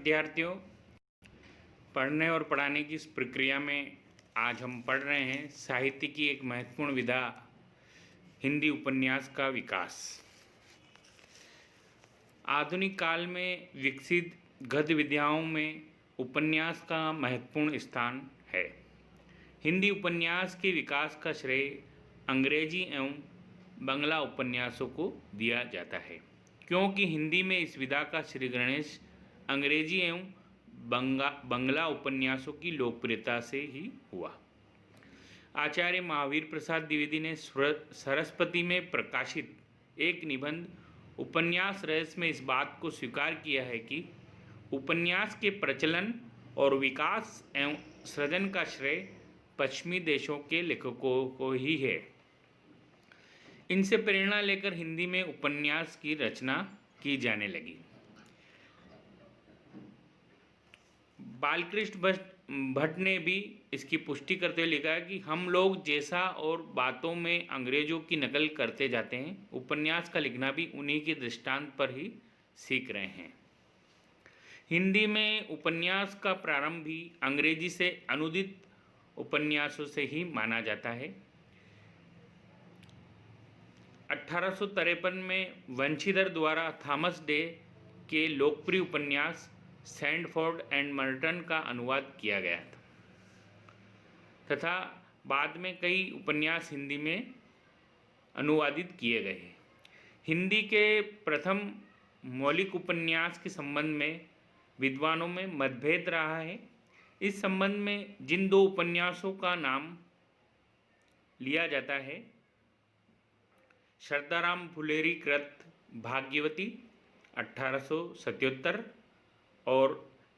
विद्यार्थियों, पढ़ने और पढ़ाने की इस प्रक्रिया में आज हम पढ़ रहे हैं साहित्य की एक महत्वपूर्ण विधा, हिंदी उपन्यास का विकास। आधुनिक काल में विकसित गद्य विधाओं में उपन्यास का महत्वपूर्ण स्थान है। हिंदी उपन्यास के विकास का श्रेय अंग्रेजी एवं बंगला उपन्यासों को दिया जाता है, क्योंकि हिंदी में इस विधा का श्रीगणेश अंग्रेजी एवं बंगला उपन्यासों की लोकप्रियता से ही हुआ। आचार्य महावीर प्रसाद द्विवेदी ने सरस्वती में प्रकाशित एक निबंध उपन्यास रहस्य में इस बात को स्वीकार किया है कि उपन्यास के प्रचलन और विकास एवं सृजन का श्रेय पश्चिमी देशों के लेखकों को ही है। इनसे प्रेरणा लेकर हिंदी में उपन्यास की रचना की जाने लगी। बालकृष्ण भट्ट ने भी इसकी पुष्टि करते हुए लिखा है कि हम लोग जैसा और बातों में अंग्रेजों की नकल करते जाते हैं, उपन्यास का लिखना भी उन्हीं के दृष्टांत पर ही सीख रहे हैं। हिंदी में उपन्यास का प्रारंभ भी अंग्रेजी से अनुदित उपन्यासों से ही माना जाता है। 1853 में वंशीधर द्वारा थॉमस डे के लोकप्रिय उपन्यास सैंडफोर्ड एंड मर्टन का अनुवाद किया गया था तथा बाद में कई उपन्यास हिंदी में अनुवादित किए गए। हिंदी के प्रथम मौलिक उपन्यास के संबंध में विद्वानों में मतभेद रहा है। इस संबंध में जिन दो उपन्यासों का नाम लिया जाता है, श्रद्धाराम फुलेरी कृत भाग्यवती 1877 और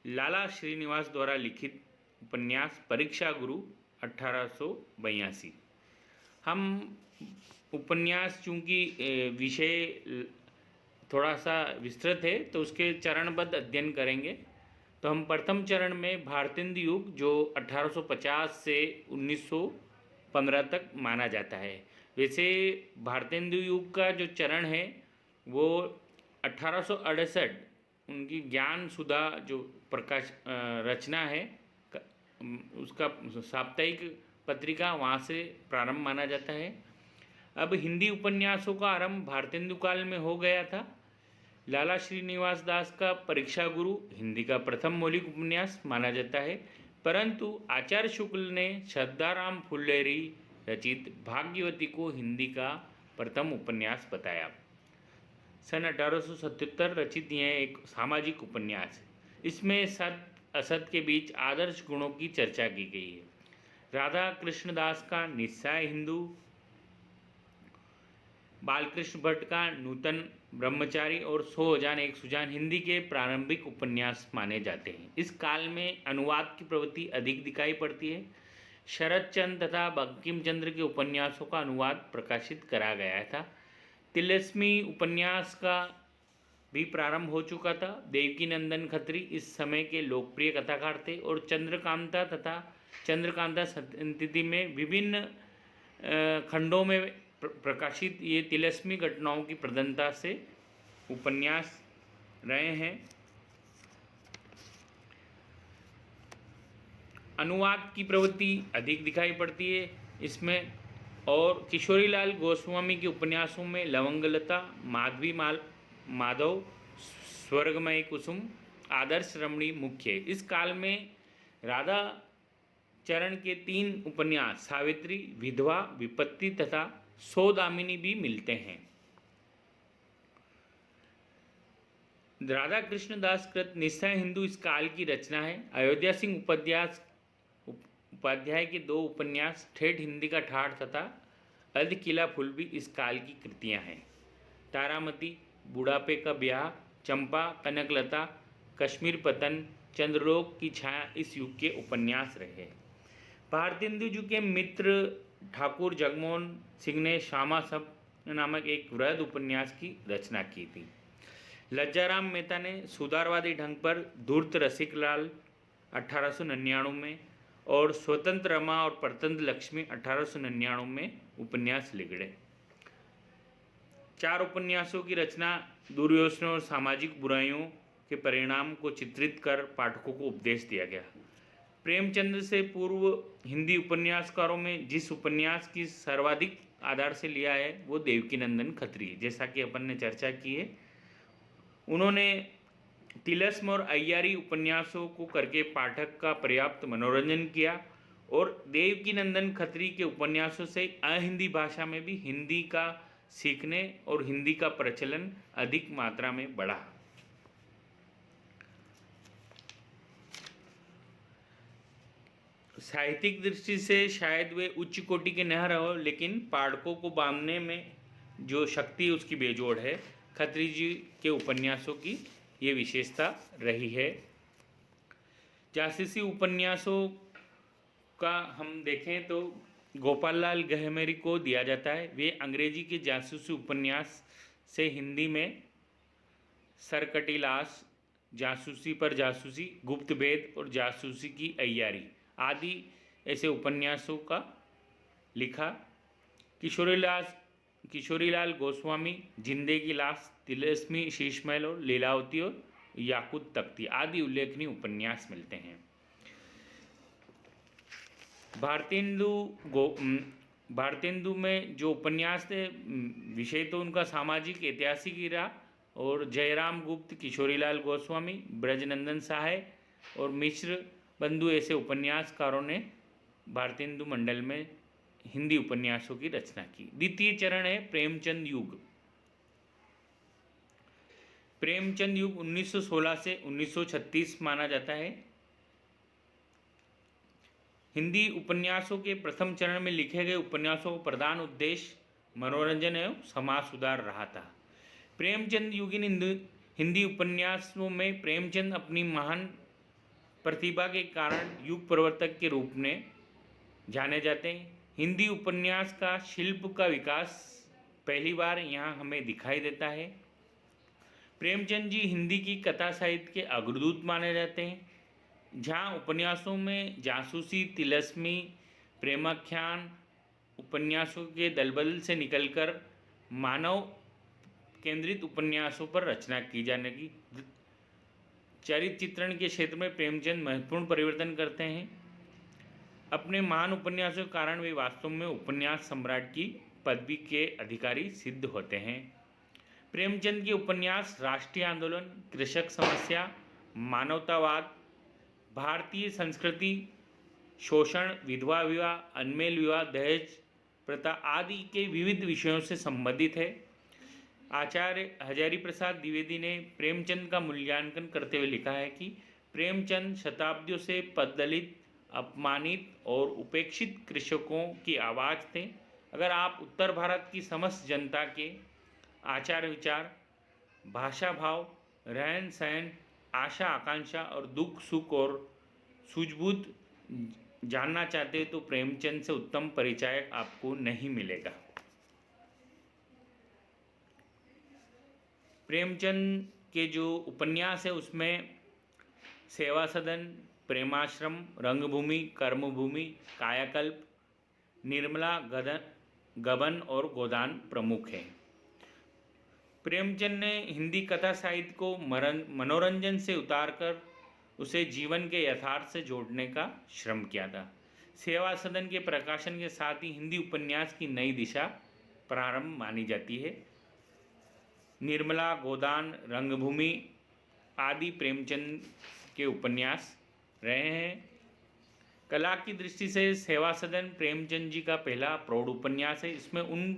लाला श्रीनिवास द्वारा लिखित उपन्यास परीक्षा गुरु 1882। हम उपन्यास चूँकि विषय थोड़ा सा विस्तृत है तो उसके चरणबद्ध अध्ययन करेंगे। तो हम प्रथम चरण में भारतेंदु युग, जो 1850 से 1915 तक माना जाता है। वैसे भारतेंदु युग का जो चरण है वो 1868 उनकी ज्ञान सुधा जो प्रकाश रचना है उसका साप्ताहिक पत्रिका, वहाँ से प्रारंभ माना जाता है। अब हिंदी उपन्यासों का आरंभ भारतेंदु काल में हो गया था। लाला श्रीनिवास दास का परीक्षा गुरु हिंदी का प्रथम मौलिक उपन्यास माना जाता है, परंतु आचार्य शुक्ल ने श्रद्धाराम फुलेरी रचित भाग्यवती को हिंदी का प्रथम उपन्यास बताया। सन 1877 रचित यह एक सामाजिक उपन्यास है। इसमें सत्य असत्य के बीच आदर्श गुणों की चर्चा की गई है। राधा कृष्णदास का निस्सहाय हिंदू, बालकृष्ण भट्ट का नूतन ब्रह्मचारी और 100 सुजान हिंदी के प्रारंभिक उपन्यास माने जाते हैं। इस काल में अनुवाद की प्रवृत्ति अधिक दिखाई पड़ती है। शरद चंद्र तथा बंकिम चंद्र के उपन्यासों का अनुवाद प्रकाशित करा गया था। तिलस्मी उपन्यास का भी प्रारंभ हो चुका था। देवकी नंदन खत्री इस समय के लोकप्रिय कथाकार थे और चंद्रकांता तथा चंद्रकांता संतति में विभिन्न खंडों में प्रकाशित ये तिलस्मी घटनाओं की प्रधानता से उपन्यास रहे हैं। अनुवाद की प्रवृत्ति अधिक दिखाई पड़ती है इसमें, और किशोरीलाल गोस्वामी के उपन्यासों में लवंगलता, माधवी माधव, स्वर्गमय कुसुम, आदर्श रमणी मुख्य है। इस काल में राधा चरण के 3 उपन्यास सावित्री, विधवा, विपत्ति तथा सौदामिनी भी मिलते हैं। राधा कृष्णदास कृत निस्सहाय हिंदू इस काल की रचना है। अयोध्या सिंह उपाध्याय के 2 उपन्यास ठेठ हिंदी का ठाठ तथा अर्ध किला फूल भी इस काल की कृतियां हैं। तारामती, बुढ़ापे का ब्याह, चंपा, कनकलता, कश्मीर पतन, चंद्रलोक की छाया इस युग के उपन्यास रहे। भारतेंदु जी के मित्र ठाकुर जगमोहन सिंह ने श्यामा सब नामक एक वृहद उपन्यास की रचना की थी। लज्जाराम मेहता ने सुधारवादी ढंग पर धूर्त रसिकलाल 1899 में और स्वतंत्र रमा और परतंत्र लक्ष्मी 1899 में उपन्यास लिखे। 4 उपन्यासों की रचना दुर्योधन और सामाजिक बुराइयों के परिणाम को चित्रित कर पाठकों को उपदेश दिया गया। प्रेमचंद से पूर्व हिंदी उपन्यासकारों में जिस उपन्यास की सर्वाधिक आधार से लिया है वो देवकीनंदन खत्री, जैसा कि अपन ने चर्चा की है। उन्होंने तिलस्म और अय्यारी उपन्यासों को करके पाठक का पर्याप्त मनोरंजन किया और देवकीनंदन खत्री के उपन्यासों से अहिंदी भाषा में भी हिंदी का सीखने और हिंदी का प्रचलन अधिक मात्रा में बढ़ा। साहित्यिक दृष्टि से शायद वे उच्च कोटि के न रहो, लेकिन पाठकों को बांधने में जो शक्ति उसकी बेजोड़ है। खत्री जी के उपन्यासों की ये विशेषता रही है। जासूसी उपन्यासों का हम देखें तो गोपाल लाल गहमेरी को दिया जाता है। वे अंग्रेजी के जासूसी उपन्यास से हिंदी में सरकटीलाश, जासूसी पर जासूसी, गुप्त भेद और जासूसी की अय्यारी आदि ऐसे उपन्यासों का लिखा। किशोरीलाल गोस्वामी जिंदे की लाश, तिलस्मी, शीशमहल और लीलावती और याकूत तख्ती आदि उल्लेखनीय उपन्यास मिलते हैं। भारतेंदु में जो उपन्यास थे विषय तो उनका सामाजिक ऐतिहासिक रहा और जयराम गुप्त, किशोरीलाल गोस्वामी, ब्रजनंदन सहाय और मिश्र बंधु ऐसे उपन्यासकारों ने भारतेंदु मंडल में हिंदी उपन्यासों की रचना की। द्वितीय चरण है प्रेमचंद युग। प्रेमचंद युग 1916 से 1936 माना जाता है। हिंदी उपन्यासों के प्रथम चरण में लिखे गए उपन्यासों का प्रधान उद्देश्य मनोरंजन एवं समाज सुधार रहा था। प्रेमचंद युगीन हिंदी उपन्यासों में प्रेमचंद अपनी महान प्रतिभा के कारण युग प्रवर्तक के रूप में जाने जाते हैं। हिंदी उपन्यास का शिल्प का विकास पहली बार यहाँ हमें दिखाई देता है। प्रेमचंद जी हिंदी की कथा साहित्य के अग्रदूत माने जाते हैं। जहाँ उपन्यासों में जासूसी, तिलस्मी, प्रेमाख्यान उपन्यासों के दलबदल से निकलकर मानव केंद्रित उपन्यासों पर रचना की जाने की। चरित्र चित्रण के क्षेत्र में प्रेमचंद महत्वपूर्ण परिवर्तन करते हैं। अपने महान उपन्यासों के कारण वे वास्तव में उपन्यास सम्राट की पदवी के अधिकारी सिद्ध होते हैं। प्रेमचंद के उपन्यास राष्ट्रीय आंदोलन, कृषक समस्या, मानवतावाद, भारतीय संस्कृति, शोषण, विधवा विवाह, अनमेल विवाह, दहेज प्रथा आदि के विविध विषयों से संबंधित है। आचार्य हजारी प्रसाद द्विवेदी ने प्रेमचंद का मूल्यांकन करते हुए लिखा है कि प्रेमचंद शताब्दियों से पददलित, अपमानित और उपेक्षित कृषकों की आवाज़ थे। अगर आप उत्तर भारत की समस्त जनता के आचार विचार, भाषा भाव, रहन सहन, आशा आकांक्षा और दुख सुख और सूझबूझ जानना चाहते हैं तो प्रेमचंद से उत्तम परिचायक आपको नहीं मिलेगा। प्रेमचंद के जो उपन्यास है उसमें सेवा सदन, प्रेमाश्रम, रंगभूमि, कर्मभूमि, कायाकल्प, निर्मला, गबन और गोदान प्रमुख हैं। प्रेमचंद ने हिंदी कथा साहित्य को मनोरंजन से उतारकर उसे जीवन के यथार्थ से जोड़ने का श्रम किया था। सेवा सदन के प्रकाशन के साथ ही हिंदी उपन्यास की नई दिशा प्रारंभ मानी जाती है। निर्मला, गोदान, रंगभूमि आदि प्रेमचंद के उपन्यास रहे हैं। कला की दृष्टि से सेवा सदन प्रेमचंद जी का पहला प्रौढ़ उपन्यास है। इसमें उन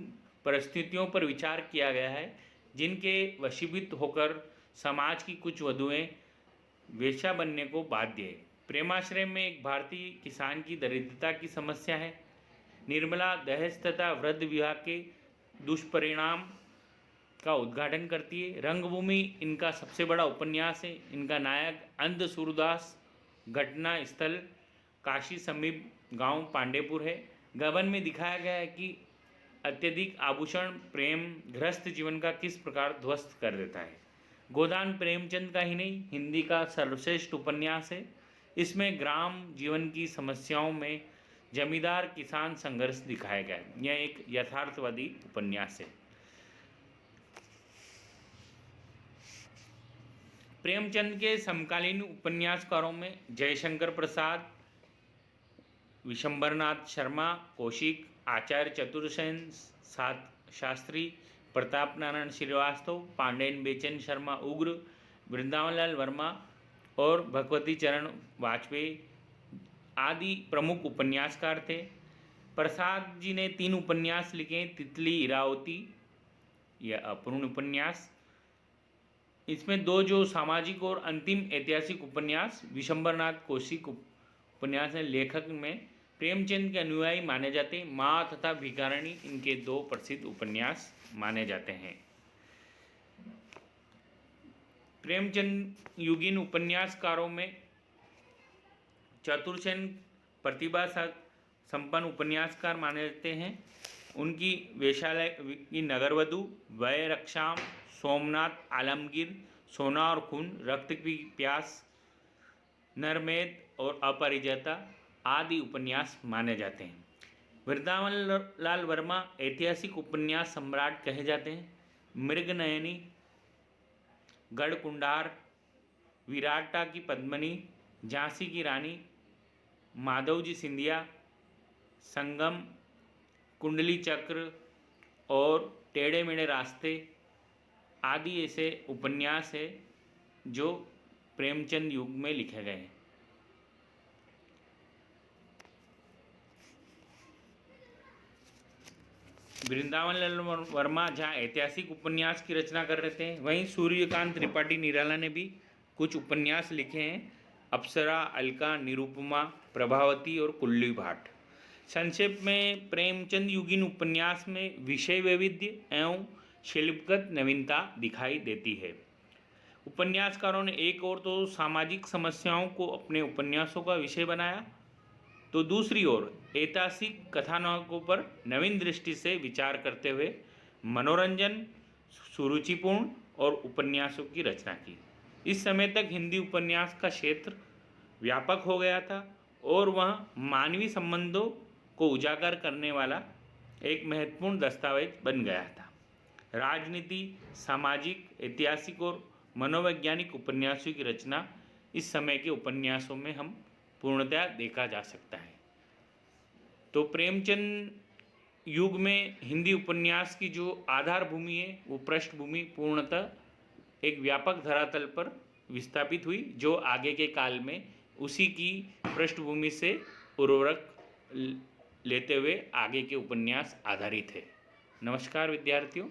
परिस्थितियों पर विचार किया गया है जिनके वशीभूत होकर समाज की कुछ वधुएं वेश्या बनने को बाध्य है। प्रेमाश्रय में एक भारतीय किसान की दरिद्रता की समस्या है। निर्मला दहेज तथा वृद्ध विवाह के दुष्परिणाम का उद्घाटन करती है। रंगभूमि इनका सबसे बड़ा उपन्यास है। इनका नायक अंध सूरदास घटना स्थल काशी समीप गांव पांडेपुर है। गबन में दिखाया गया है कि अत्यधिक आभूषण प्रेम गृहस्थ जीवन का किस प्रकार ध्वस्त कर देता है। गोदान प्रेमचंद का ही नहीं, हिंदी का सर्वश्रेष्ठ उपन्यास है। इसमें ग्राम जीवन की समस्याओं में जमींदार किसान संघर्ष दिखाया गया है। यह एक यथार्थवादी उपन्यास है। प्रेमचंद के समकालीन उपन्यासकारों में जयशंकर प्रसाद, विशंबरनाथ शर्मा, कौशिक, आचार्य चतुरसेन शास्त्री, प्रताप नारायण श्रीवास्तव, पांडेन बेचन शर्मा उग्र, वृंदावनलाल वर्मा और भगवती चरण वाजपेयी आदि प्रमुख उपन्यासकार थे। प्रसाद जी ने 3 उपन्यास लिखे, तितली इरावती, यह अपूर्ण उपन्यास। इसमें 2 जो सामाजिक और अंतिम ऐतिहासिक उपन्यास विशंबरनाथ कौशिक उपन्यास है। लेखक में प्रेमचंद के अनुयायी माने जाते हैं। माँ तथा भिखारिणी इनके 2 प्रसिद्ध उपन्यास माने जाते हैं। प्रेमचंद युगीन उपन्यासकारों में चतुरसेन प्रतिभा संपन्न उपन्यासकार माने जाते हैं। उनकी वेश्यालय की नगरवधु, वय रक्षाम, सोमनाथ, आलमगीर, सोना और खून, रक्त की प्यास, नरमेध और अपरिजता आदि उपन्यास माने जाते हैं। वृंदावनलाल वर्मा ऐतिहासिक उपन्यास सम्राट कहे जाते हैं। मृगनयनी, गढ़कुंडार, विराटा की पद्मिनी, झांसी की रानी, माधवजी सिंधिया, संगम, कुंडली चक्र और टेढ़े मेढ़े रास्ते आदि ऐसे उपन्यास है जो प्रेमचंद युग में लिखे गए हैं। वृंदावनलाल वर्मा जहाँ ऐतिहासिक उपन्यास की रचना कर रहे थे, वहीं सूर्यकांत त्रिपाठी निराला ने भी कुछ उपन्यास लिखे हैं। अप्सरा, अलका, निरुपमा, प्रभावती और कुल्ली भाट। संक्षेप में प्रेमचंद युगीन उपन्यास में विषय वैविध्य एवं शिल्पगत नवीनता दिखाई देती है। उपन्यासकारों ने एक ओर तो सामाजिक समस्याओं को अपने उपन्यासों का विषय बनाया, तो दूसरी ओर ऐतिहासिक कथानकों पर नवीन दृष्टि से विचार करते हुए मनोरंजन, सुरुचिपूर्ण और उपन्यासों की रचना की। इस समय तक हिंदी उपन्यास का क्षेत्र व्यापक हो गया था और वह मानवीय संबंधों को उजागर करने वाला एक महत्वपूर्ण दस्तावेज बन गया था। राजनीति, सामाजिक, ऐतिहासिक और मनोवैज्ञानिक उपन्यासों की रचना इस समय के उपन्यासों में हम पूर्णतया देखा जा सकता है। तो प्रेमचंद युग में हिंदी उपन्यास की जो आधार भूमि है, वो पृष्ठभूमि पूर्णतः एक व्यापक धरातल पर विस्थापित हुई, जो आगे के काल में उसी की पृष्ठभूमि से उर्वरक लेते हुए आगे के उपन्यास आधारित है। नमस्कार विद्यार्थियों।